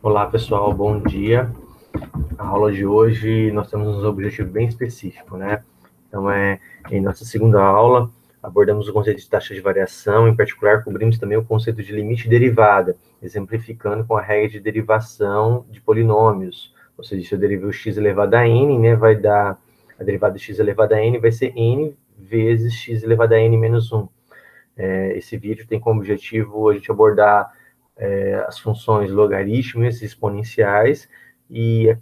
Olá pessoal, bom dia. A aula de hoje nós temos um objetivo bem específico, né? Então, em nossa segunda aula, abordamos o conceito de taxa de variação, em particular, cobrimos também o conceito de limite derivada, exemplificando com a regra de derivação de polinômios. Ou seja, se eu derivar o x elevado a n, né, vai dar a derivada de x elevado a n vai ser n vezes x elevado a n menos 1. Esse vídeo tem como objetivo a gente abordar as funções logarítmicas e exponenciais e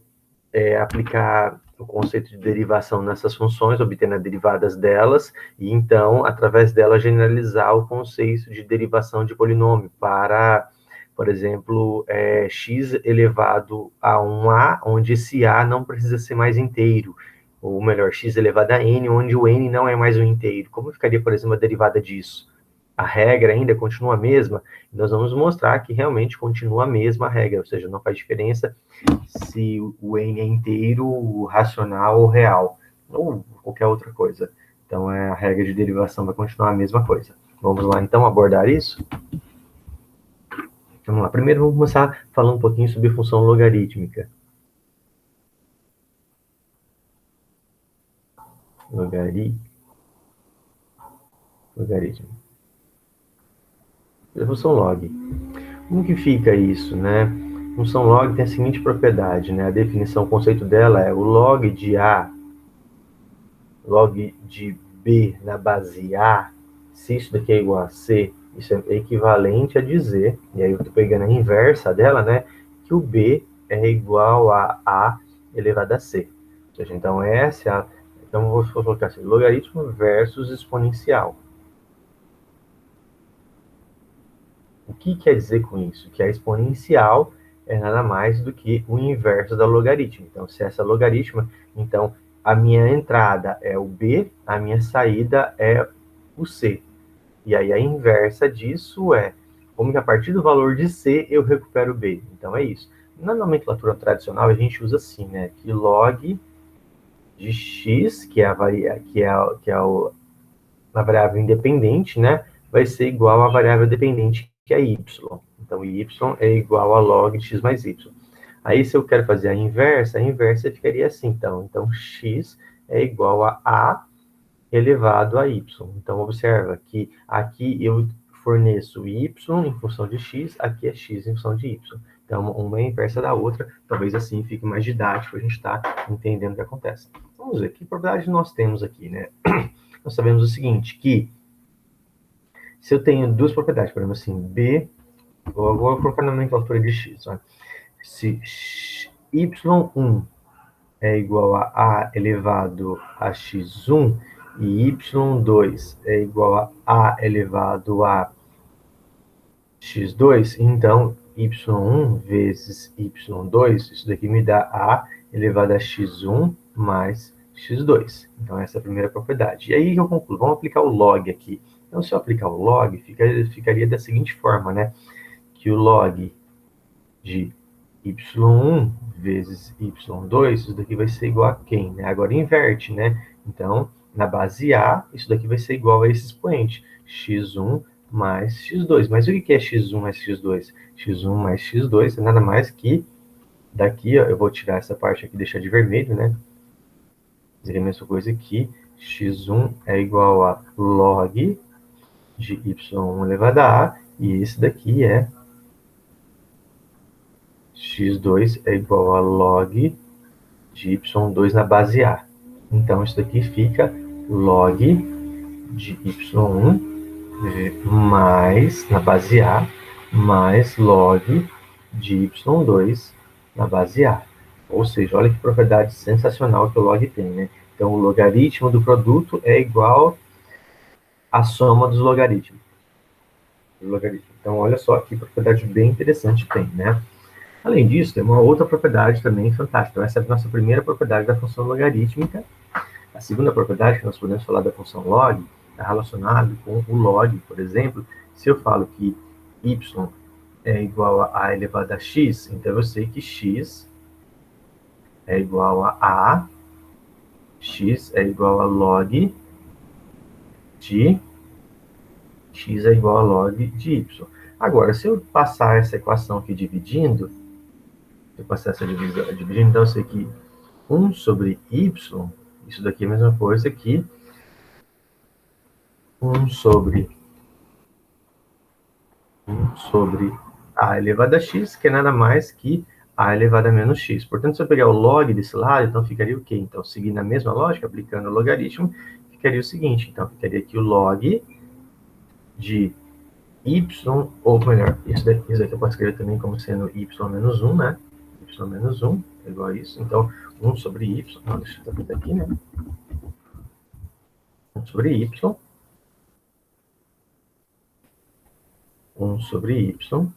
aplicar o conceito de derivação nessas funções, obtendo as derivadas delas, e então, através dela, generalizar o conceito de derivação de polinômio para, por exemplo, x elevado a 1a, onde esse a não precisa ser mais inteiro, ou melhor, x elevado a n, onde o n não é mais um inteiro. Como ficaria, por exemplo, a derivada disso? A regra ainda continua a mesma, nós vamos mostrar que realmente continua a mesma regra, ou seja, não faz diferença se o n é inteiro, racional ou real, ou qualquer outra coisa. Então, a regra de derivação vai continuar a mesma coisa. Vamos lá, então, abordar isso? Vamos lá. Primeiro, vamos começar falando um pouquinho sobre função logarítmica. Logaritmo. A função log. Como que fica isso, né? A função log tem a seguinte propriedade, né? A definição, o conceito dela é o log de A, log de B na base A, se isso daqui é igual a C, isso é equivalente a dizer, e aí eu estou pegando a inversa dela, né? Que o B é igual a A elevado a C. Ou seja, então essa é a... Então, vou colocar assim, logaritmo versus exponencial. O que quer dizer com isso? Que a exponencial é nada mais do que o inverso da logaritma. Então, se essa logaritma, então a minha entrada é o B, a minha saída é o C. E aí a inversa disso é como que a partir do valor de C eu recupero B. Então é isso. Na nomenclatura tradicional a gente usa assim, né? Que log de x, que é a variável independente, né? Vai ser igual à variável dependente, que é y. Então, y é igual a log de x mais y. Aí, se eu quero fazer a inversa ficaria assim, então. Então, x é igual a A elevado a y. Então, observa que aqui eu forneço y em função de x, aqui é x em função de y. Então, uma é inversa da outra, talvez assim fique mais didático, a gente está entendendo o que acontece. Vamos ver, que propriedade nós temos aqui, né? Nós sabemos o seguinte, que se eu tenho duas propriedades, por exemplo, assim, B, eu vou colocar na nomenclatura de x, ó. Se y1 é igual a A elevado a x1 e y2 é igual a A elevado a x2, então y1 vezes y2, isso daqui me dá A elevado a x1 mais x2. Então, essa é a primeira propriedade. E aí eu concluo, vamos aplicar o log aqui. Então, se eu aplicar o log, ficaria da seguinte forma, né? Que o log de y1 vezes y2, isso daqui vai ser igual a quem? Né? Agora inverte, né? Então, na base A, isso daqui vai ser igual a esse expoente, x1 mais x2. Mas o que é x1 mais x2? x1 mais x2 é nada mais que, daqui, ó, eu vou tirar essa parte aqui e deixar de vermelho, né? Seria a mesma coisa que x1 é igual a log de y1 elevado a A, e esse daqui é x2 é igual a log de y2 na base A. Então, isso daqui fica log de y1 mais, na base A, mais log de y2 na base A. Ou seja, olha que propriedade sensacional que o log tem, né? Então, o logaritmo do produto é igual à soma dos logaritmos. Então, olha só que propriedade bem interessante tem, né? Além disso, tem uma outra propriedade também fantástica. Então, essa é a nossa primeira propriedade da função logarítmica. A segunda propriedade que nós podemos falar da função log está relacionado com o log, por exemplo. Se eu falo que y é igual a elevado a x, então eu sei que x é igual a x é igual a log de x é igual a log de y. Agora, se eu passar essa equação aqui dividindo, eu passar essa dividir, então eu sei que 1 sobre y, isso daqui é a mesma coisa que 1 sobre a elevado a x, que é nada mais que a elevado a menos x. Portanto, se eu pegar o log desse lado, então ficaria o quê? Então, seguindo a mesma lógica, aplicando o logaritmo, ficaria o seguinte, então ficaria aqui o log de y, ou melhor, isso daqui eu posso escrever também como sendo y menos 1, né? Y menos 1 é igual a isso. Então, 1 sobre y, não, deixa eu botar aqui, né? 1 sobre y, 1 sobre y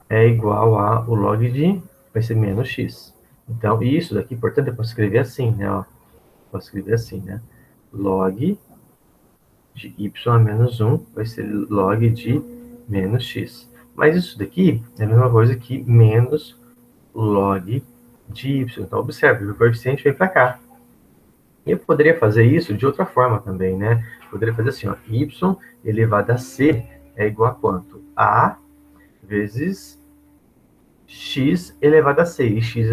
é igual a o log de, vai ser menos x. Então, isso daqui, portanto, eu posso escrever assim, né? Ó, posso escrever assim, né? Log de y a menos 1 vai ser log de menos x. Mas isso daqui é a mesma coisa que menos log de y. Então, observe, o coeficiente vem para cá. E eu poderia fazer isso de outra forma também, né? Eu poderia fazer assim, ó, y elevado a c é igual a quanto? A vezes x elevado a c. E x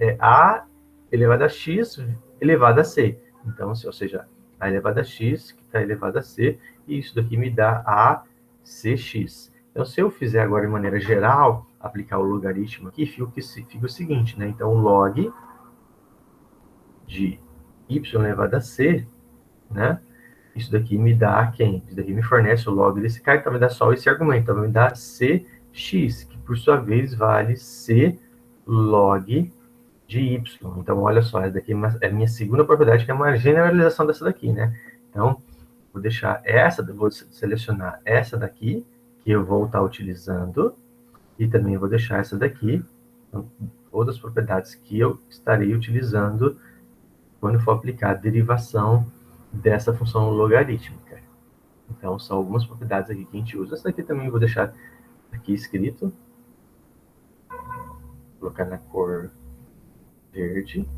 é a elevado a x elevado a c. Então, ou seja, a elevado a x que está elevado a c, e isso daqui me dá a cx. Então, se eu fizer agora de maneira geral, aplicar o logaritmo aqui, fica o seguinte, né? Então, log de y elevado a c, né? Isso daqui me dá quem? Isso daqui me fornece o log desse cara, então me dá só esse argumento. Então, me dá cx, que por sua vez vale c log de y. Então, olha só, essa daqui é a minha segunda propriedade, que é uma generalização dessa daqui, né? Então, vou deixar essa, vou selecionar essa daqui, que eu vou estar utilizando, e também vou deixar essa daqui, então, outras propriedades que eu estarei utilizando quando for aplicar a derivação dessa função logarítmica. Então, são algumas propriedades aqui que a gente usa. Essa daqui também eu vou deixar aqui escrito. Vou colocar na cor verde.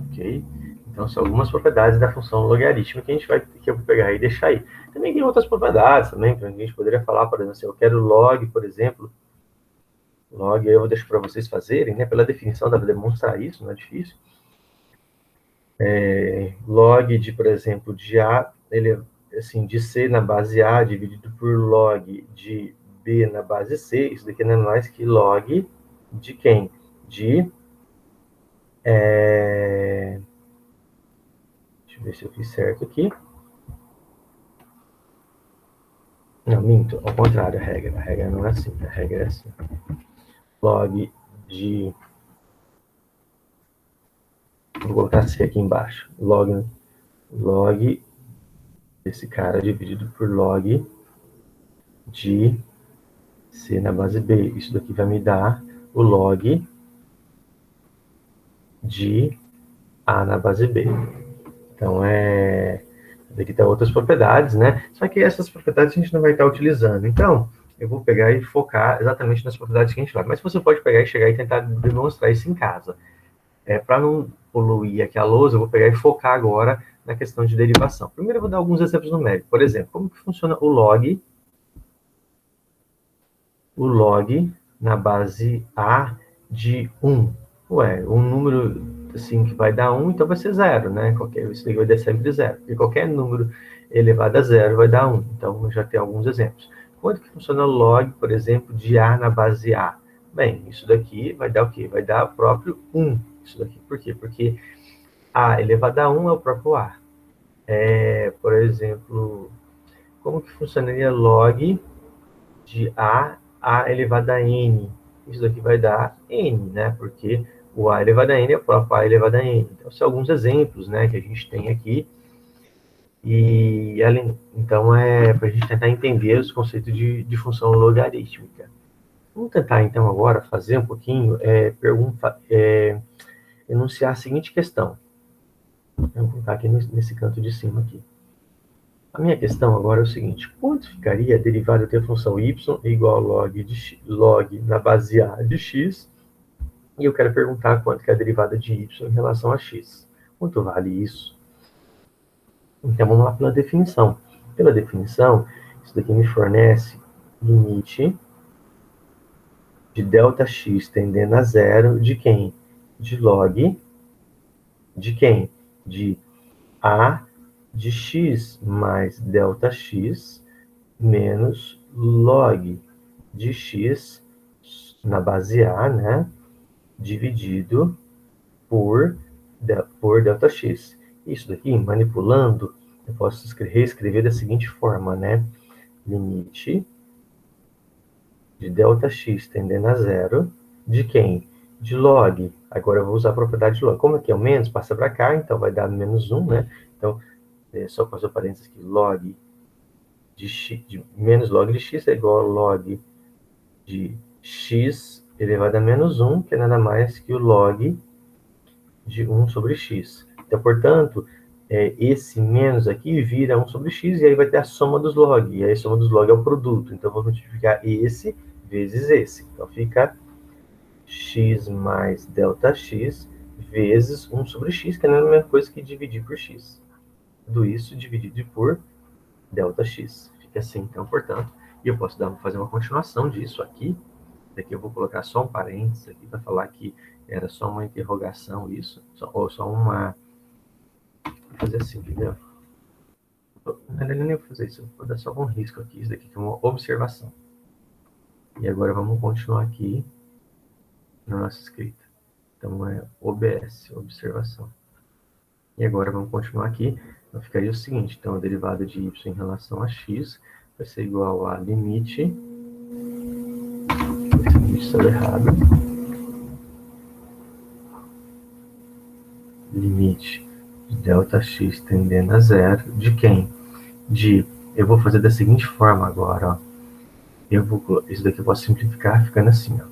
Ok? Então, são algumas propriedades da função logarítmica que eu vou pegar e deixar aí. Também tem outras propriedades também, que a gente poderia falar, por exemplo, se eu quero log, por exemplo, log, aí eu vou deixar para vocês fazerem, né? Pela definição, dá para demonstrar isso, não é difícil. Log de, por exemplo, de A, assim, de C na base A dividido por log de B na base C, isso daqui não é mais que log de quem? Deixa eu ver se eu fiz certo aqui. Não, minto, ao contrário, a regra não é assim, a regra é assim. Log de... Vou colocar C aqui embaixo. Log desse cara dividido por log de C na base B. Isso daqui vai me dar o log de A na base B. Então, daqui tem outras propriedades, né? Só que essas propriedades a gente não vai estar utilizando. Então, eu vou pegar e focar exatamente nas propriedades que a gente vai. Mas você pode pegar e chegar e tentar demonstrar isso em casa. Para não poluir aqui a lousa, eu vou pegar e focar agora na questão de derivação. Primeiro, eu vou dar alguns exemplos numéricos. Por exemplo, como que funciona o log na base A de 1. Ué, um número assim que vai dar 1, então vai ser 0, né? Isso aqui vai dar sempre 0. Porque qualquer número elevado a 0 vai dar 1. Então, já tem alguns exemplos. Quanto que funciona o log, por exemplo, de A na base A? Bem, isso daqui vai dar o quê? Vai dar o próprio 1. Isso daqui, por quê? Porque A elevado a 1 é o próprio A. Por exemplo, como que funcionaria log de A elevado a N? Isso daqui vai dar N, né? Porque o A elevado a N é o próprio A elevado a N. Então, são alguns exemplos, né, que a gente tem aqui. E, então, para a gente tentar entender os conceitos de função logarítmica. Vamos tentar, então, agora fazer um pouquinho, enunciar a seguinte questão. Vamos colocar aqui nesse canto de cima aqui. A minha questão agora é o seguinte: quanto ficaria a derivada da função y igual a log na base a de x, e eu quero perguntar quanto que é a derivada de y em relação a x. Quanto vale isso? Então, vamos lá pela definição. Pela definição, isso daqui me fornece limite de ΔX tendendo a zero de quem? De log de quem? De A de x mais ΔX menos log de x na base A, né? Dividido por ΔX. Isso daqui, manipulando, eu posso reescrever da seguinte forma, né? Limite de ΔX tendendo a zero, de quem? De log. Agora eu vou usar a propriedade de log. Como aqui é o menos, passa para cá, então vai dar menos 1, né? Então, só fazer o parênteses aqui, log de x, menos log de x é igual a log de x elevado a menos 1, que é nada mais que o log de 1 sobre x. Então, portanto, esse menos aqui vira 1 sobre x, e aí vai ter a soma dos log. E aí a soma dos log é o produto. Então, eu vou multiplicar esse vezes esse. Então, fica x mais ΔX vezes 1 sobre x, que não é a mesma coisa que dividir por x. Tudo isso dividido por ΔX. Fica assim, então, portanto, e eu posso fazer uma continuação disso aqui. Daqui eu vou colocar só um parênteses aqui para falar que era só uma interrogação isso, ou só uma... Vou fazer assim, entendeu? Não é nem vou fazer isso, vou dar só um risco aqui, isso daqui que é uma observação. E agora vamos continuar aqui na nossa escrita. Então é OBS, observação. E agora vamos continuar aqui. Então ficaria o seguinte, então a derivada de y em relação a x vai ser igual a limite, esse limite está errado, limite de ΔX tendendo a zero, de quem? Eu vou fazer da seguinte forma agora, ó. Isso daqui eu posso simplificar ficando assim, ó.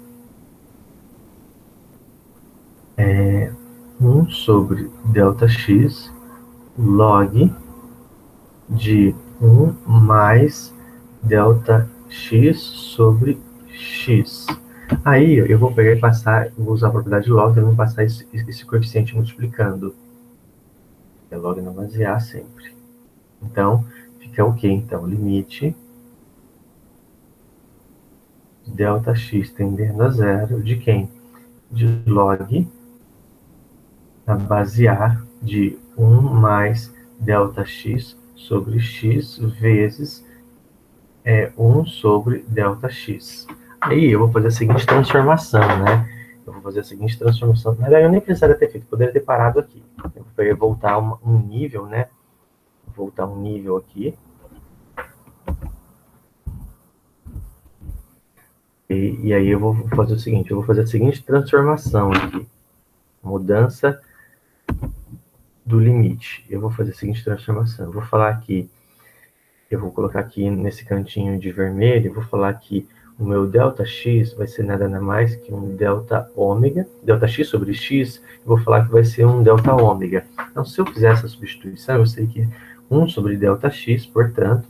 1 sobre ΔX log de 1 mais ΔX sobre x. Aí eu vou pegar e passar, vou usar a propriedade de log, eu vou passar esse coeficiente multiplicando. É log na base A sempre. Então, fica o quê? Então, limite ΔX tendendo a zero de quem? De log na base A de 1 mais ΔX sobre x vezes 1 sobre ΔX. Aí eu vou fazer a seguinte transformação, né? Eu vou fazer a seguinte transformação. Na verdade, eu nem precisaria ter feito, poderia ter parado aqui. Eu vou voltar um nível, né? Vou voltar um nível aqui. E aí eu vou fazer o seguinte, eu vou fazer a seguinte transformação aqui. Mudança do limite. Eu vou fazer a seguinte transformação. Eu vou falar aqui, eu vou colocar aqui nesse cantinho de vermelho, eu vou falar que o meu ΔX vai ser nada mais que um delta ômega, ΔX sobre x, eu vou falar que vai ser um delta ômega. Então, se eu fizer essa substituição, eu sei que 1 sobre ΔX, portanto,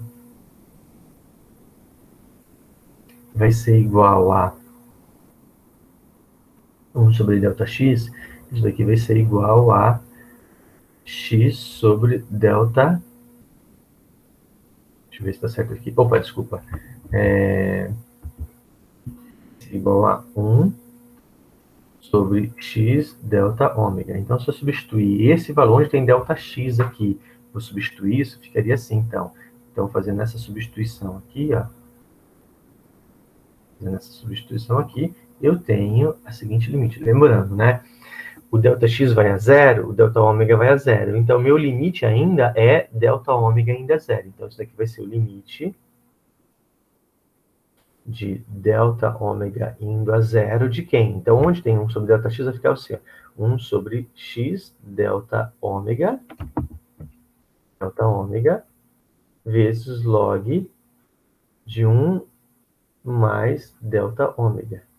vai ser igual a 1 sobre ΔX, isso daqui vai ser igual a x sobre delta... Deixa eu ver se está certo aqui. Opa, desculpa. Igual a 1 sobre x delta ômega. Então, se eu substituir esse valor, onde tem delta x aqui, vou substituir isso, ficaria assim, então. Então, fazendo essa substituição aqui, ó. Fazendo essa substituição aqui, eu tenho a seguinte limite. Lembrando, né? O ΔX vai a zero, o delta ômega vai a zero. Então, meu limite ainda é delta ômega ainda é zero. Então, isso daqui vai ser o limite de delta ômega indo a zero de quem? Então, onde tem 1 sobre ΔX vai ficar assim, ó, 1 sobre x delta ômega vezes log de 1 mais delta ômega.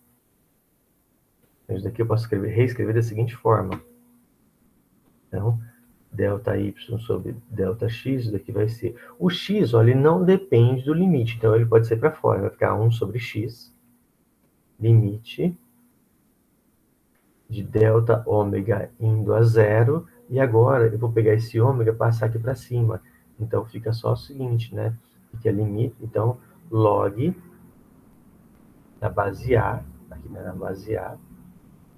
Então, isso daqui eu posso reescrever da seguinte forma. Então, delta y sobre delta x, isso daqui vai ser... O x, ó, ele não depende do limite, então ele pode ser para fora. Vai ficar 1 sobre x, limite de delta ômega indo a zero, e agora eu vou pegar esse ômega e passar aqui para cima. Então, fica só o seguinte, né? Que é limite, então, log da base A, aqui, né, na base A,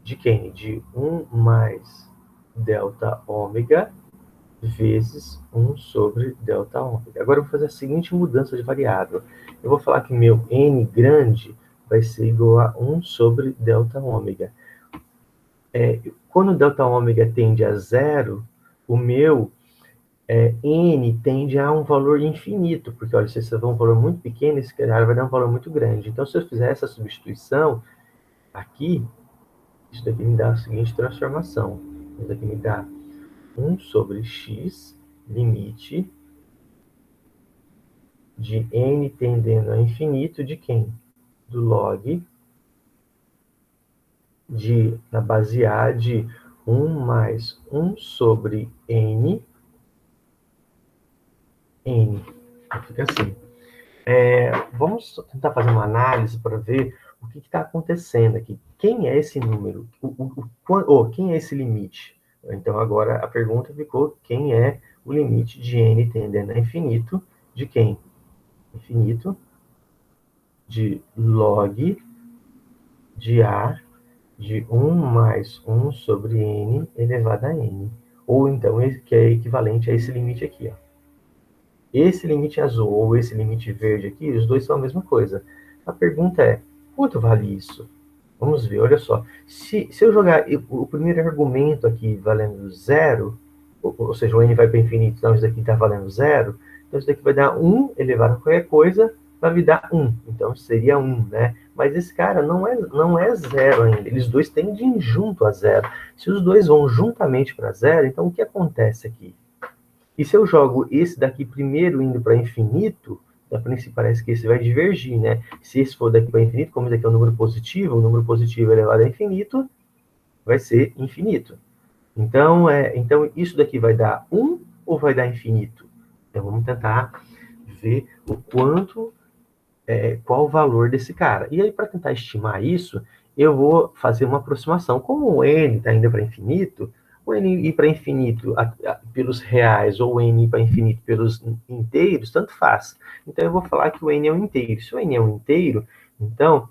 de quem? De 1 mais delta ômega vezes 1 sobre delta ômega. Agora eu vou fazer a seguinte mudança de variável. Eu vou falar que meu n grande vai ser igual a 1 sobre delta ômega. Quando o delta ômega tende a zero, o meu n tende a um valor infinito, porque olha, se esse for um valor muito pequeno, esse cara vai dar um valor muito grande. Então, se eu fizer essa substituição aqui, isso daqui me dá a seguinte transformação. Isso daqui me dá 1 sobre x, limite de n tendendo a infinito de quem? Do log na base A de 1 mais 1 sobre n. Então, fica assim. Vamos tentar fazer uma análise para ver o que está acontecendo aqui. Quem é esse número? Quem é esse limite? Então, agora a pergunta ficou: quem é o limite de n tendendo a infinito de quem? Infinito de log de A de 1 mais 1 sobre n elevado a n. Ou então, que é equivalente a esse limite aqui, ó. Esse limite azul ou esse limite verde aqui, os dois são a mesma coisa. A pergunta é, quanto vale isso? Vamos ver, olha só. Se eu jogar o primeiro argumento aqui valendo zero, ou seja, o n vai para infinito, então isso daqui está valendo zero, então isso daqui vai dar 1 elevado a qualquer coisa, vai me dar 1. Então seria 1, né? Mas esse cara não é zero ainda. Eles dois tendem junto a zero. Se os dois vão juntamente para zero, então o que acontece aqui? E se eu jogo esse daqui primeiro indo para infinito, parece que esse vai divergir, né? Se esse for daqui para infinito, como esse aqui é um número positivo, o número positivo elevado a infinito vai ser infinito. Então, isso daqui vai dar 1 ou vai dar infinito? Então, vamos tentar ver o quanto, qual o valor desse cara. E aí, para tentar estimar isso, eu vou fazer uma aproximação. Como o n está indo para infinito, o n ir para infinito pelos reais ou o n ir para infinito pelos inteiros, tanto faz. Então, eu vou falar que o n é um inteiro. Se o n é um inteiro, então,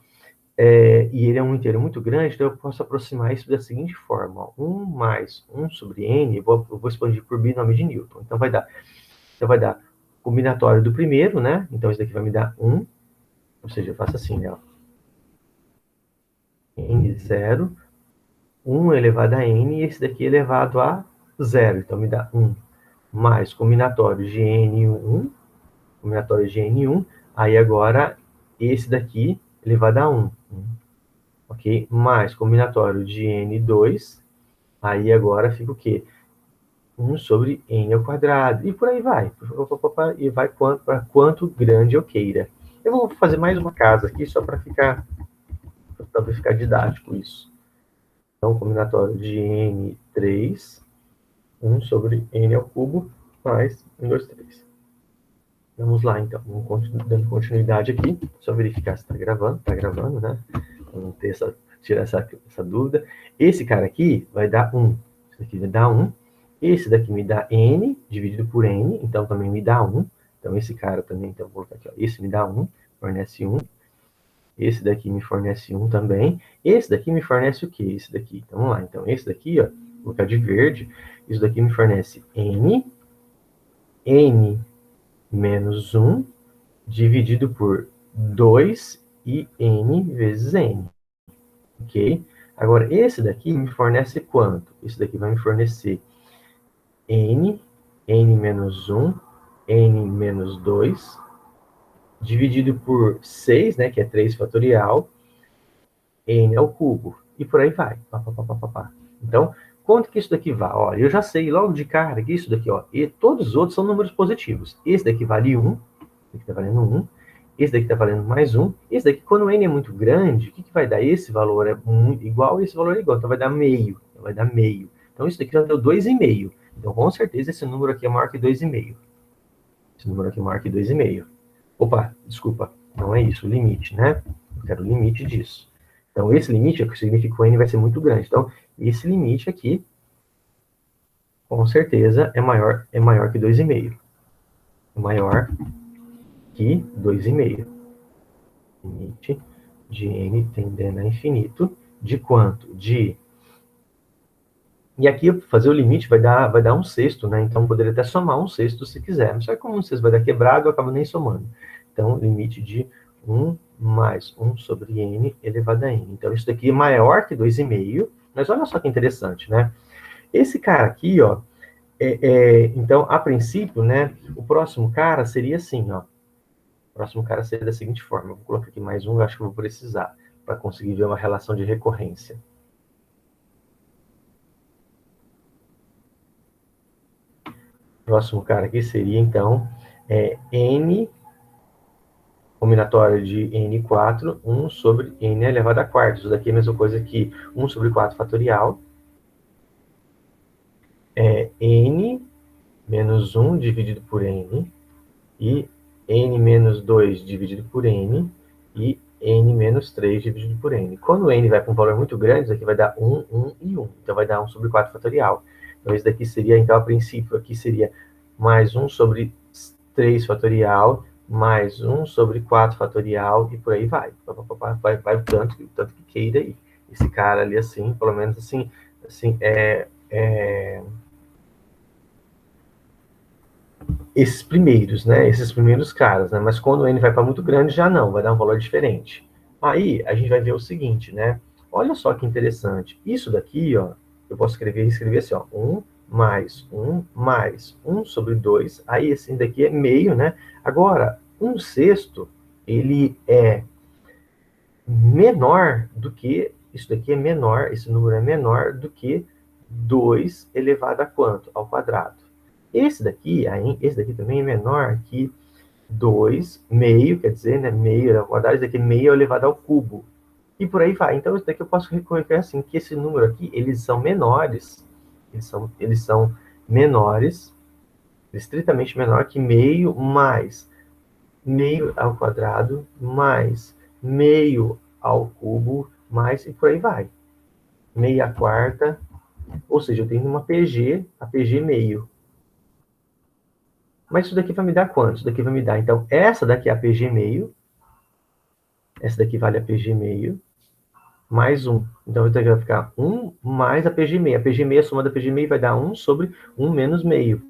e ele é um inteiro muito grande, então eu posso aproximar isso da seguinte forma. 1 mais 1 sobre n, eu vou expandir por binômio de Newton. Então, vai dar combinatório do primeiro, né? Então, isso daqui vai me dar 1. Ou seja, eu faço assim, né? N0, 1 elevado a n, e esse daqui elevado a 0. Então, me dá 1 mais combinatório de n1, aí agora esse daqui elevado a 1, ok? Mais combinatório de n2, aí agora fica o quê? 1 sobre n ao quadrado, e por aí vai. E vai para quanto grande eu queira. Eu vou fazer mais uma casa aqui, só para talvez ficar didático isso. Então, combinatório de n3, 1 sobre n ao cubo, mais 1, 2, 3. Vamos lá, então. Vamos dando continuidade aqui. Só verificar se está gravando, né? Vamos tirar essa dúvida. Esse cara aqui vai dar 1. Esse aqui vai dar 1. Esse daqui me dá n, dividido por n, então também me dá 1. Então, esse cara também, então, vou colocar aqui, ó. Esse me dá 1, fornece 1. Esse daqui me fornece 1 também. Esse daqui me fornece o quê? Esse daqui. Então, vamos lá. Então, esse daqui, ó, vou colocar de verde. Isso daqui me fornece n menos 1, dividido por 2 e n vezes n. Ok? Agora, esse daqui me fornece quanto? Esse daqui vai me fornecer n menos 1, n menos 2, dividido por 6, né, que é 3 fatorial, n ao cubo. E por aí vai. Então, quanto que isso daqui vale? Olha, eu já sei logo de cara que isso daqui, ó, e todos os outros são números positivos. Esse daqui vale 1, esse daqui está valendo 1, esse daqui está valendo mais 1, esse daqui, quando o n é muito grande, o que vai dar? Esse valor é igual, esse valor é igual, então vai dar meio. Então, isso daqui já deu 2,5. Então, com certeza, esse número aqui é maior que 2,5. Esse número aqui é maior que 2,5. Opa, desculpa, não é isso, o limite, né? Eu quero o limite disso. Então, esse limite significa que o n vai ser muito grande. Então, esse limite aqui, com certeza, é maior que 2,5. É maior que 2,5. Limite de n tendendo a infinito, de quanto? De... E aqui, fazer o limite vai dar 1/6, né? Então, poderia até somar 1/6 se quiser. Mas só que como 1/6 vai dar quebrado, eu acabo nem somando. Então, limite de 1 mais 1 sobre n elevado a n. Então, isso daqui é maior que 2,5. Mas olha só que interessante, né? Esse cara aqui, ó, então, a princípio, né, o próximo cara seria assim, ó. O próximo cara seria da seguinte forma. Eu vou colocar aqui mais um, eu acho que eu vou precisar, para conseguir ver uma relação de recorrência. O próximo cara aqui seria, então, n combinatório de n4, 1 sobre n elevado a quarto. Isso daqui é a mesma coisa que 1 sobre 4 fatorial. N menos 1 dividido por n, e n menos 2 dividido por n, e n menos 3 dividido por n. Quando n vai para um valor muito grande, isso aqui vai dar 1, 1 e 1. Então, vai dar 1 sobre 4 fatorial. Então, isso daqui seria, então, a princípio, aqui seria mais 1 sobre 3 fatorial, mais 1 sobre 4 fatorial, e por aí vai. Vai o tanto que queira aí. Esse cara ali, assim, pelo menos assim esses primeiros, né? Esses primeiros caras, né? Mas quando o n vai para muito grande, já não, vai dar um valor diferente. Aí, a gente vai ver o seguinte, né? Olha só que interessante. Isso daqui, ó, eu posso escrever assim, ó, 1 mais 1 sobre 2. Aí, esse daqui é meio, né? Agora, 1/6, ele é menor do que... Isso daqui é menor, esse número é menor do que 2 elevado a quanto? Ao quadrado. Esse daqui também é menor que 2, meio, quer dizer, né, meio elevado ao quadrado, esse daqui é meio elevado ao cubo. E por aí vai. Então, isso daqui eu posso reconhecer assim, que esse número aqui, eles são menores, eles são menores, estritamente menor que meio mais meio ao quadrado, mais meio ao cubo, mais, e por aí vai. Meia quarta, ou seja, eu tenho uma PG, a PG meio. Mas isso daqui vai me dar quanto? Isso daqui vai me dar, então, essa daqui é a PG meio, essa daqui vale a PG meio, mais 1. Então, isso daqui vai ficar 1 mais a PG meio. A PG meio, a soma da PG meio vai dar 1 sobre 1 menos meio.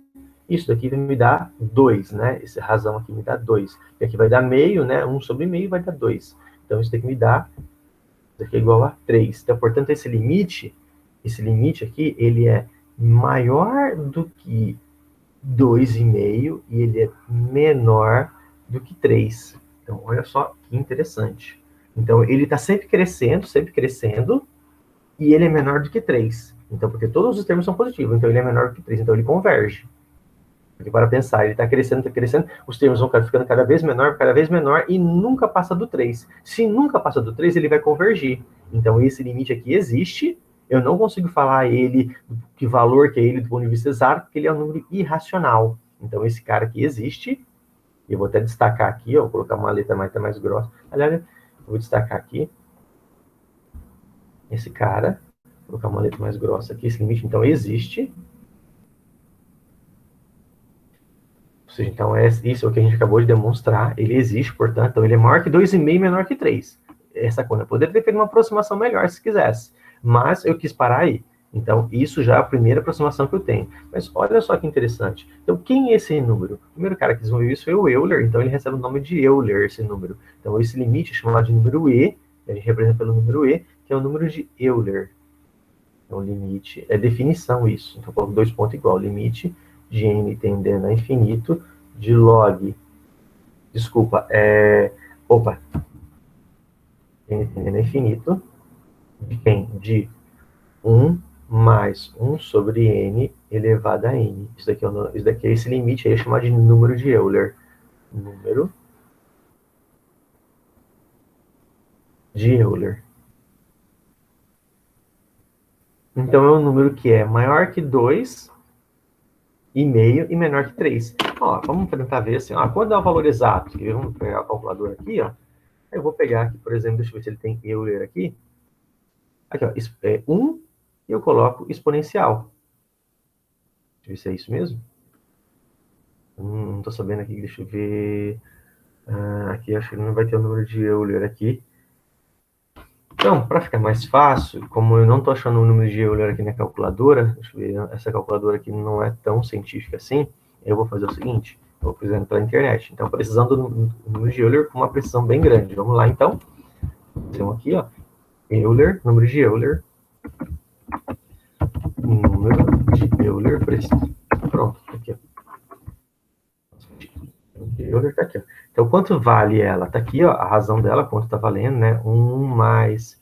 Isso daqui vai me dar 2, né? Essa razão aqui me dá 2. E aqui vai dar meio, né? 1 sobre meio vai dar 2. Então, isso daqui me dá, isso aqui é igual a 3. Então, portanto, esse limite aqui, ele é maior do que 2,5 e ele é menor do que 3. Então, olha só que interessante. Então, ele está sempre crescendo, e ele é menor do que 3. Então, porque todos os termos são positivos, então ele é menor do que 3, então ele converge. Porque para pensar, ele está crescendo, os termos vão ficando cada vez menor, e nunca passa do 3. Se nunca passa do 3, ele vai convergir. Então, esse limite aqui existe, eu não consigo falar ele, que valor que é ele do ponto de vista exato, porque ele é um número irracional. Então, esse cara aqui existe, eu vou até destacar aqui, ó, vou colocar uma letra mais grossa. Aliás, eu vou destacar aqui, esse cara, vou colocar uma letra mais grossa aqui, esse limite, então, existe. Ou seja, então, isso é o que a gente acabou de demonstrar. Ele existe, portanto, então ele é maior que 2,5 e menor que 3. Essa conta. Eu poderia ter feito uma aproximação melhor, se quisesse. Mas eu quis parar aí. Então, isso já é a primeira aproximação que eu tenho. Mas olha só que interessante. Então, quem é esse número? O primeiro cara que desenvolveu isso foi o Euler. Então, ele recebe o nome de Euler, esse número. Então, esse limite é chamado de número E. Ele representa pelo número E, que é o número de Euler. Então, limite, é definição isso. Então, eu coloco 2 pontos igual. Limite de n tendendo a infinito de log. Desculpa, n tendendo a infinito de quem? De 1 mais 1 sobre n elevado a n. Isso daqui é esse limite aí, é chamado de número de Euler. Número de Euler. Então, é um número que é maior que 2 e meio e menor que 3. Ó, vamos tentar ver assim, ó, quando dá o valor exato, vamos pegar o calculador aqui, ó. Eu vou pegar aqui, por exemplo, deixa eu ver se ele tem Euler aqui. Aqui, ó, 1, e eu coloco exponencial. Deixa eu ver se é isso mesmo. Não estou sabendo aqui, deixa eu ver. Aqui acho que não vai ter o número de Euler aqui. Então, para ficar mais fácil, como eu não estou achando o número de Euler aqui na calculadora, deixa eu ver, essa calculadora aqui não é tão científica assim, eu vou fazer o seguinte, eu vou pesquisando pela internet. Então, precisando do número de Euler com uma precisão bem grande. Vamos lá, então. Então, aqui, ó, Euler, número de Euler, preciso. Pronto, aqui, ó. Euler tá aqui, ó. Então, quanto vale ela? Tá aqui, ó, a razão dela, quanto tá valendo, né? 1 mais,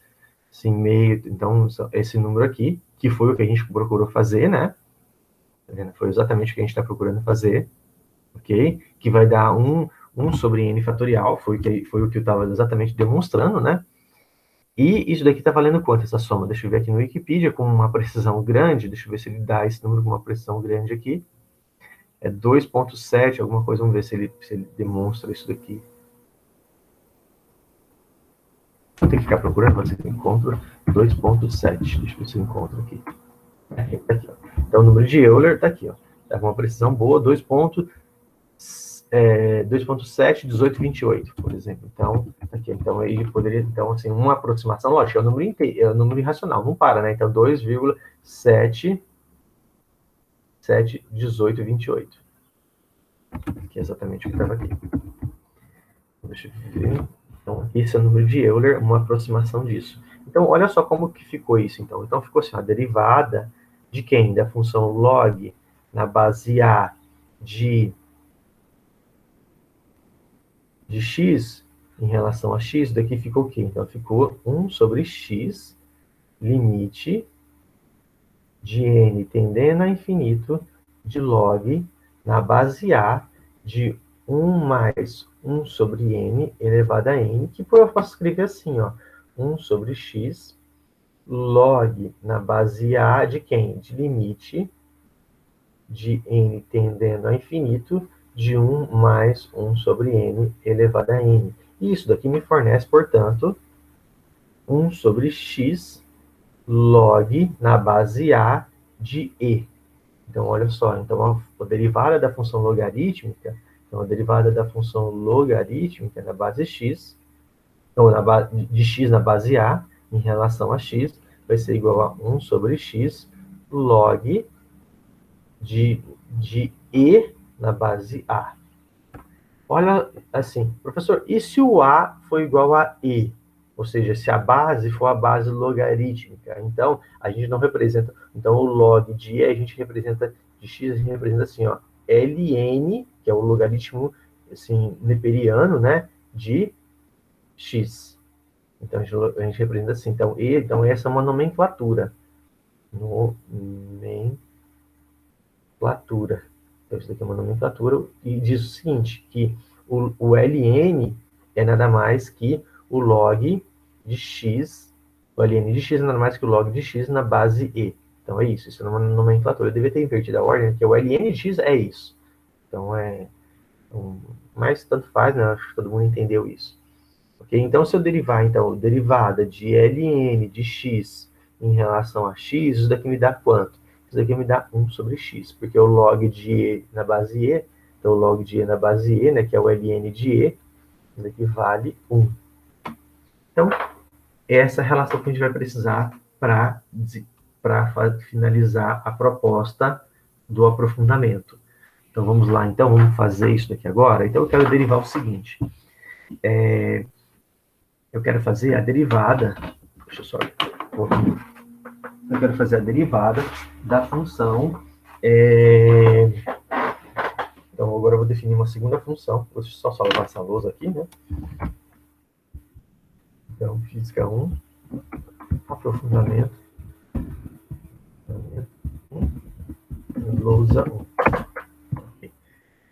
assim, meio, então, esse número aqui, que foi o que a gente procurou fazer, né? Tá vendo? Foi exatamente o que a gente está procurando fazer, ok? Que vai dar 1 sobre n fatorial, foi o que eu estava exatamente demonstrando, né? E isso daqui está valendo quanto, essa soma? Deixa eu ver aqui no Wikipedia, com uma precisão grande, deixa eu ver se ele dá esse número com uma precisão grande aqui. É 2,7, alguma coisa, vamos ver se ele demonstra isso daqui. Vou ter que ficar procurando, mas você encontra 2,7. Deixa eu ver se eu encontro aqui. Aqui, ó. Então, o número de Euler está aqui, ó. Está com uma precisão boa, 2,7, 18, 28, por exemplo. Então, aqui, então ele poderia, então, assim, uma aproximação, lógico, é um número inteiro, é um número irracional, não para, né? Então, 2,7, 18, 28. Que é exatamente o que estava aqui. Deixa eu ver. Então, esse é o número de Euler, uma aproximação disso. Então, olha só como que ficou isso, então. Então, ficou assim, a derivada de quem? Da função log na base A de x em relação a x, daqui ficou o quê? Então, ficou 1 sobre x, limite de n tendendo a infinito de log na base A de 1 mais 1 sobre n elevado a n, que eu posso escrever assim, ó, 1 sobre x log na base A de quem? De limite de n tendendo a infinito de 1 mais 1 sobre n elevado a n. E isso daqui me fornece, portanto, 1 sobre x log na base A de e. Então, olha só, então a derivada da função logarítmica, então a derivada da função logarítmica na base x, ou de x na base A, em relação a x, vai ser igual a 1 sobre x log de e na base A. Olha, assim, professor, e se o A for igual a e? Ou seja, se a base for a base logarítmica, então a gente não representa, então o log de e a gente representa, de x a gente representa assim, ó, ln, que é o logaritmo, assim, neperiano, né, de x. Então a gente representa assim, então essa é uma nomenclatura. Nomenclatura. Então isso daqui é uma nomenclatura e diz o seguinte, que o ln é nada mais que o log de x, o ln de x é nada mais que o log de x na base e. Então é isso é uma nomenclatura. Eu devia ter invertido a ordem, porque o ln de x é isso. Então mas tanto faz, né? Acho que todo mundo entendeu isso. Ok? Então, se eu derivar, então, derivada de ln de x em relação a x, isso daqui me dá quanto? Isso daqui me dá 1 sobre x, porque o log de e na base e, então o log de e na base e, né, que é o ln de e, isso daqui vale 1. Então, essa é a relação que a gente vai precisar para finalizar a proposta do aprofundamento. Então, vamos lá. Então, vamos fazer isso daqui agora. Então, eu quero derivar o seguinte. Eu quero fazer a derivada. Deixa eu só. Eu quero fazer a derivada da função. Então, agora eu vou definir uma segunda função. Vou só salvar essa lousa aqui, né? Então, física 1, aprofundamento. Lousa 1. Okay.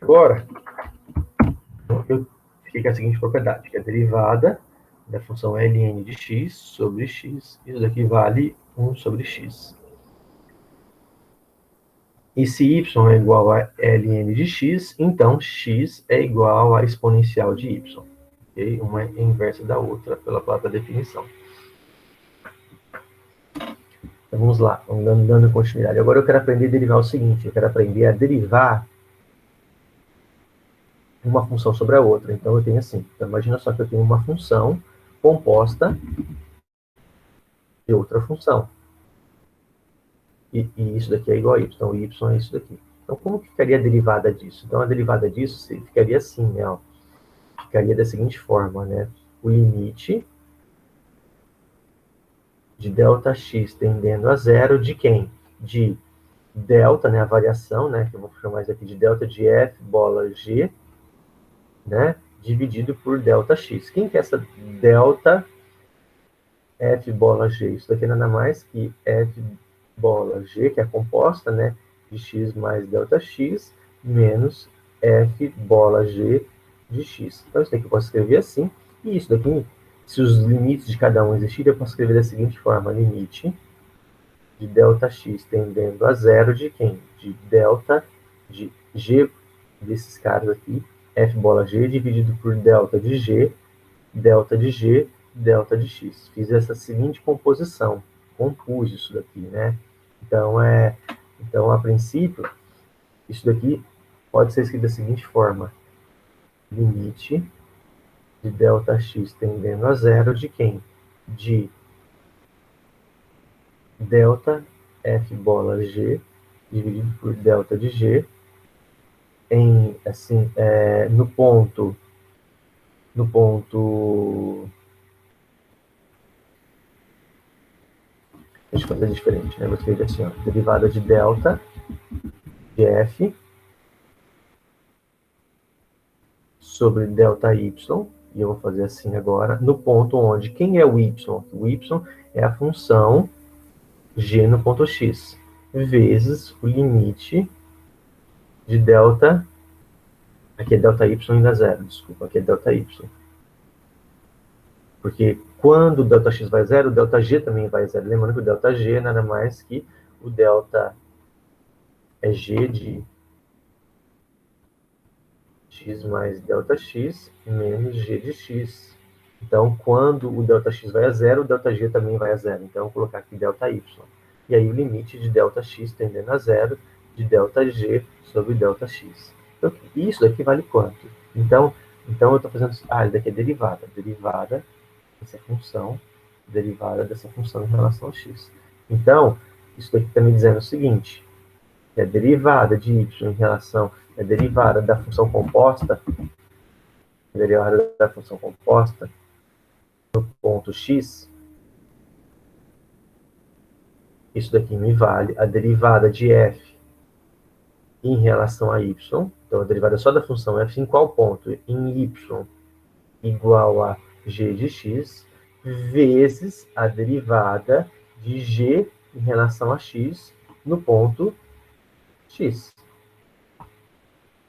Agora, eu fiquei com a seguinte propriedade, que é a derivada da função ln de x sobre x. Isso daqui vale 1 sobre x. E se y é igual a ln de x, então x é igual a exponencial de y. Okay? Uma é inversa da outra pela própria definição. Então vamos lá, vamos dando continuidade. Agora eu quero aprender a derivar o seguinte, eu quero aprender a derivar uma função sobre a outra. Então eu tenho assim, então imagina só que eu tenho uma função composta de outra função. E isso daqui é igual a y. Então, y é isso daqui. Então, como que ficaria a derivada disso? Então, a derivada disso ficaria assim, né? Ó, ficaria da seguinte forma, né? O limite de ΔX tendendo a zero de quem? De delta, né? A variação, né? Que eu vou chamar isso aqui de delta de f bola g, né? Dividido por ΔX. Quem que é essa delta f bola g? Isso daqui nada mais que f bola g, que é composta, né? De x mais ΔX, menos f bola g de x. Então, isso daqui eu posso escrever assim. E isso daqui, se os limites de cada um existirem, eu posso escrever da seguinte forma: limite de ΔX tendendo a zero de quem? De delta de g desses caras aqui, f bola g, dividido por delta de g, delta de g, delta de x. Fiz essa seguinte composição, compus isso daqui, né? Então, a princípio, isso daqui pode ser escrito da seguinte forma: limite de ΔX tendendo a zero de quem? De delta f bola g dividido por delta de g em, assim, no ponto, deixa eu fazer diferente, né? Vou escrever assim, ó, derivada de delta de f sobre delta y, e eu vou fazer assim agora, no ponto onde, quem é o y? O y é a função g no ponto x, vezes o limite de delta, aqui é delta y ainda zero, desculpa, aqui é delta y. Porque quando o ΔX vai zero, o ΔG também vai zero. Lembrando que o ΔG é nada mais que o delta é g de x mais ΔX menos g de x. Então, quando o ΔX vai a zero, o ΔG também vai a zero. Então, eu vou colocar aqui ΔY. E aí, o limite de ΔX tendendo a zero de ΔG sobre ΔX. Então, isso daqui vale quanto? Então eu estou fazendo... isso daqui é derivada. Derivada dessa função, derivada dessa função em relação a x. Então, isso daqui está me dizendo o seguinte, que a derivada de y em relação à derivada da função composta, no ponto x, isso daqui me vale a derivada de f em relação a y, então a derivada só da função f em qual ponto? Em y igual a g de x, vezes a derivada de g em relação a x no ponto x.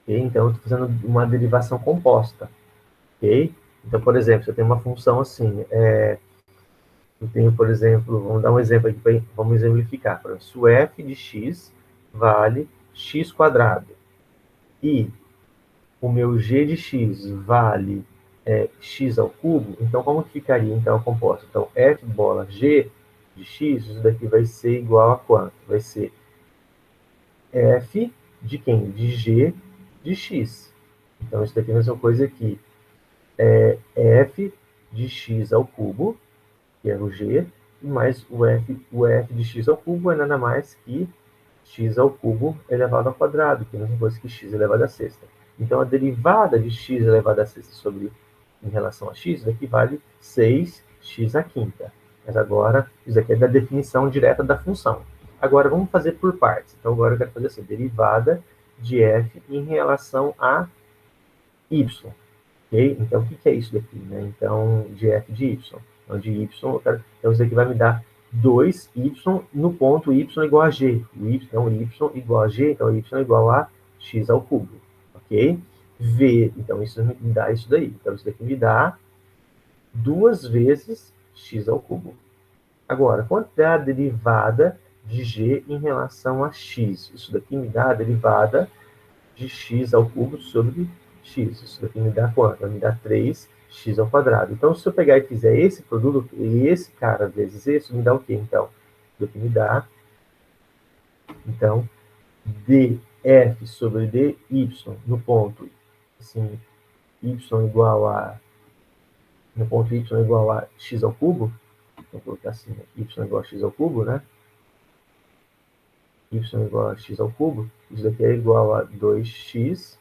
Okay? Então, eu estou fazendo uma derivação composta. Okay? Então, por exemplo, se eu tenho uma função assim, eu tenho, por exemplo, vamos dar um exemplo aqui, vamos exemplificar. Por exemplo, se o f de x vale x quadrado e o meu g de x vale x ao cubo, então como que ficaria então a composta? Então, f bola g de x, isso daqui vai ser igual a quanto? Vai ser f de quem? De g de x. Então, isso daqui é a mesma coisa que f de x ao cubo, que é o g, mais o f de x ao cubo é nada mais que x ao cubo elevado ao quadrado, que é a mesma coisa que x elevado a sexta. Então, a derivada de x elevado a sexta sobre em relação a x, daqui vale 6x à quinta. Mas agora, isso aqui é da definição direta da função. Agora, vamos fazer por partes. Então, agora eu quero fazer assim, derivada de f em relação a y. Okay? Então, o que é isso daqui? Né? Então, de f de y. Então, de y, então isso aqui vai me dar 2y no ponto y igual a g. Então, y igual a g, então y igual a x ao cubo. Ok? V, então isso me dá isso daí. Então, isso daqui me dá 2 vezes x ao cubo. Agora, quanto é a derivada de g em relação a x? Isso daqui me dá a derivada de x ao cubo sobre x. Isso daqui me dá quanto? Vai me dar 3x ao quadrado. Então, se eu pegar e fizer esse produto, e esse cara vezes esse, me dá o quê, então? Isso daqui me dá, então, df sobre dy no ponto, assim, y igual a, no ponto y igual a x ao cubo, Vou colocar assim, y igual a x ao cubo, né? Y igual a x ao cubo, isso daqui é igual a 2x,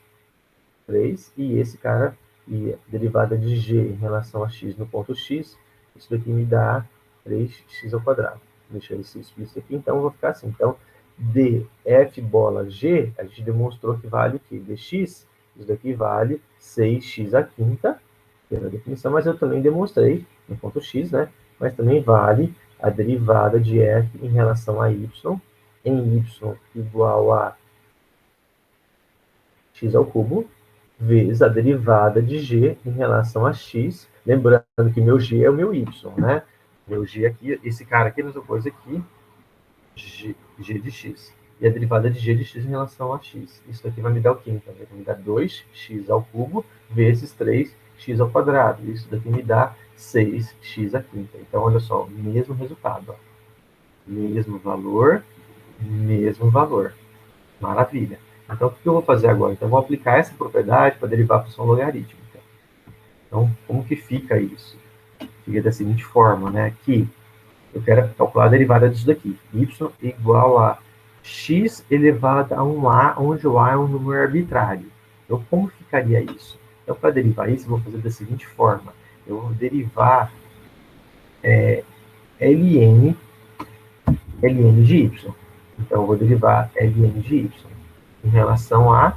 3, e esse cara, e a derivada de g em relação a x no ponto x, isso daqui me dá 3x ao quadrado. Deixa isso explícito aqui, então vou ficar assim. Então, df bola g, a gente demonstrou que vale o quê? Dx, isso daqui vale 6x à quinta, pela definição, mas eu também demonstrei no ponto x, né? Mas também vale a derivada de f em relação a y, em y igual a x ao cubo, vezes a derivada de g em relação a x. Lembrando que meu g é o meu y, né? Meu g aqui, esse cara aqui, nós vamos pôr aqui, g de x. E a derivada de g de x em relação a x. Isso aqui vai me dar o quê? Então, vai me dar 2x ao cubo vezes 3x ao quadrado. Isso daqui me dá 6x à quinta. Então, olha só, mesmo resultado. Ó. Mesmo valor, mesmo valor. Maravilha. Então, o que eu vou fazer agora? Então, eu vou aplicar essa propriedade para derivar a função logarítmica. Então, como que fica isso? Fica da seguinte forma, né? Que eu quero calcular a derivada disso daqui. Y igual a x elevado a 1a, onde o a é um número arbitrário. Então, como ficaria isso? Então, para derivar isso, eu vou fazer da seguinte forma. Eu vou derivar ln de y. Então, eu vou derivar ln de y em relação a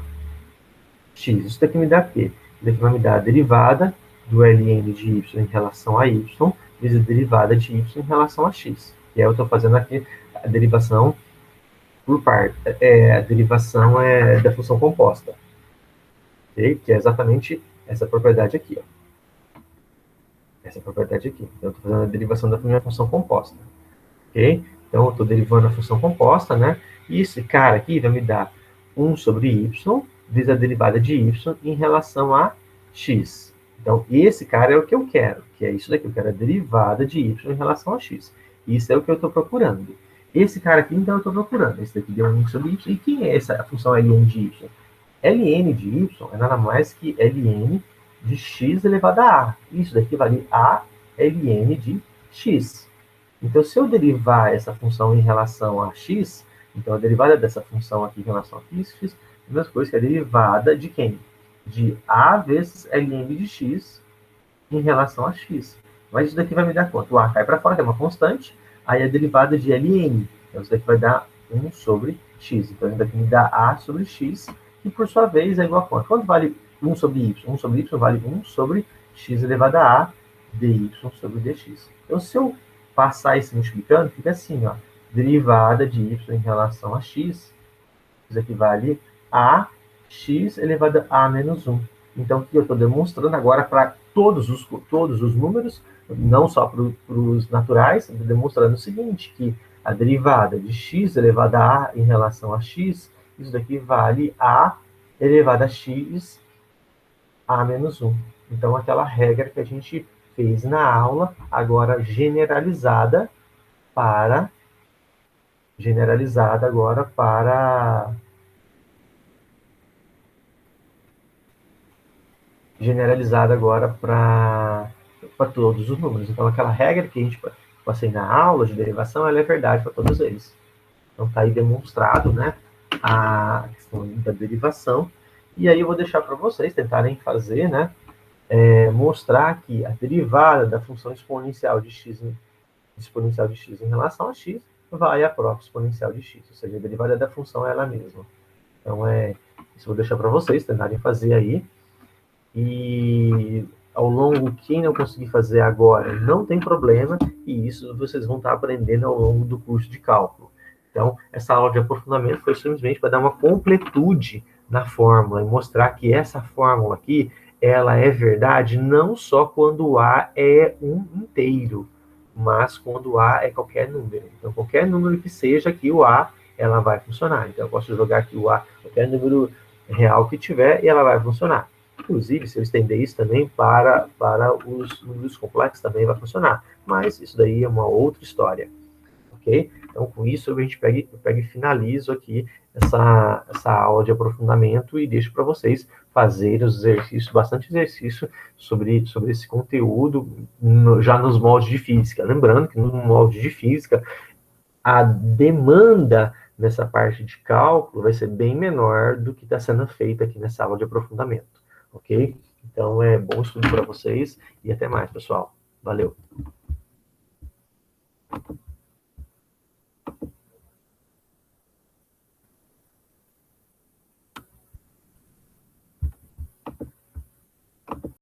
x. Isso daqui me dá o quê? Isso daqui vai me dar a derivada do ln de y em relação a y, vezes a derivada de y em relação a x. E aí eu estou fazendo aqui a derivação por parte. A derivação é da função composta. Okay? Que é exatamente essa propriedade aqui. Ó. Essa propriedade aqui. Então, eu estou fazendo a derivação da minha função composta. Ok? Então, eu estou derivando a função composta, né? E esse cara aqui vai me dar 1 sobre y, vezes a derivada de y em relação a x. Então, esse cara é o que eu quero, que é isso daqui. Eu quero a derivada de y em relação a x. Isso é o que eu estou procurando. Esse cara aqui, então, eu estou procurando. Esse daqui deu 1 sobre y. E quem é essa função ln de y? Ln de y é nada mais que ln de x elevado a a. Isso daqui vale a ln de x. Então, se eu derivar essa função em relação a x, então a derivada dessa função aqui em relação a x, é a mesma coisa que a derivada de quem? De a vezes ln de x em relação a x. Mas isso daqui vai me dar quanto? O a cai para fora, que é uma constante, aí a derivada de ln. Então, isso daqui vai dar 1 sobre x. Então, isso daqui me dá a sobre x, que por sua vez é igual a quanto? Quanto vale 1 sobre y? 1 sobre y vale 1 sobre x elevado a dy sobre dx. Então, se eu passar isso multiplicando, fica assim, ó, derivada de y em relação a x, isso aqui vale a x elevado a menos 1. Então, o que eu estou demonstrando agora para todos os números, não só para os naturais, estou demonstrando o seguinte, que a derivada de x elevado a em relação a x, isso daqui vale a elevado a x a menos 1. Então, aquela regra que a gente fez na aula, agora generalizada agora para todos os números. Então, aquela regra que a gente passei na aula de derivação, ela é verdade para todos eles. Então, está aí demonstrado, né, a questão da derivação. E aí eu vou deixar para vocês tentarem fazer, né, mostrar que a derivada da função exponencial de x em relação a x vai à própria exponencial de x, ou seja, a derivada da função é ela mesma. Então, isso eu vou deixar para vocês tentarem fazer aí. E ao longo, quem não conseguir fazer agora, não tem problema, e isso vocês vão estar aprendendo ao longo do curso de cálculo. Então, essa aula de aprofundamento foi simplesmente para dar uma completude na fórmula e mostrar que essa fórmula aqui, ela é verdade não só quando o A é um inteiro, mas quando o A é qualquer número. Então, qualquer número que seja aqui, o A, ela vai funcionar. Então, eu posso jogar aqui o A, qualquer número real que tiver, e ela vai funcionar. Inclusive, se eu estender isso também para os números complexos, também vai funcionar. Mas isso daí é uma outra história. ok? Então, com isso, eu pego e finalizo aqui essa aula de aprofundamento e deixo para vocês fazerem os exercícios, bastante exercício sobre esse conteúdo já nos moldes de física. Lembrando que no molde de física, a demanda nessa parte de cálculo vai ser bem menor do que está sendo feita aqui nessa aula de aprofundamento, ok? Então, bom estudo para vocês e até mais, pessoal. Valeu!